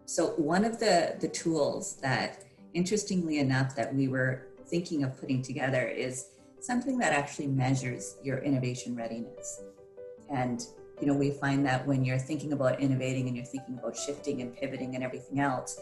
So one of the tools that, interestingly enough, that we were thinking of putting together is something that actually measures your innovation readiness. And we find that when you're thinking about innovating and you're thinking about shifting and pivoting and everything else,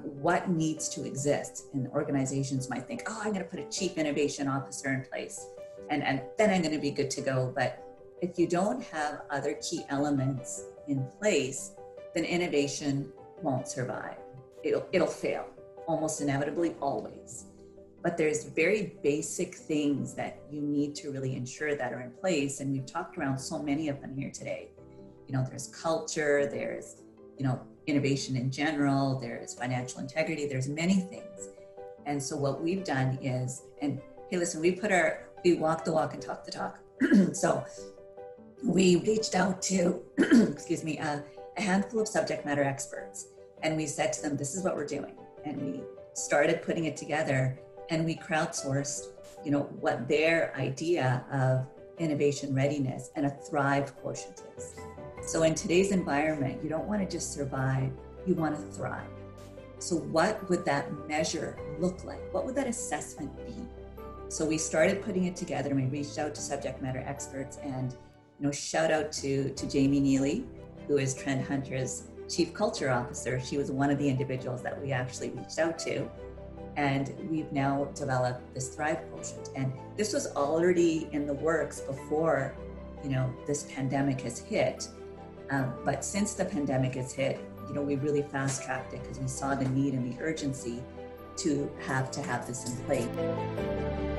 what needs to exist? And organizations might think, oh, I'm going to put a chief innovation officer in place, and then I'm going to be good to go. But if you don't have other key elements in place, then innovation won't survive. It'll fail, almost inevitably, always. But there's very basic things that you need to really ensure that are in place. And we've talked around so many of them here today. There's culture, there's, innovation in general, there's financial integrity, there's many things. And so what we've done is, and hey, listen, we walk the walk and talk the talk. So we reached out to, excuse me, a handful of subject matter experts. And we said to them, this is what we're doing. And we started putting it together, and we crowdsourced, what their idea of innovation readiness and a thrive quotient is. So in today's environment, you don't want to just survive, you want to thrive. So what would that measure look like? What would that assessment be? So we started putting it together, and we reached out to subject matter experts, and shout out to Jamie Neely, who is Trend Hunter's Chief Culture Officer. She was one of the individuals that we actually reached out to. And we've now developed this Thrive Quotient. And this was already in the works before, this pandemic has hit. But since the pandemic has hit, we really fast-tracked it because we saw the need and the urgency to have this in place.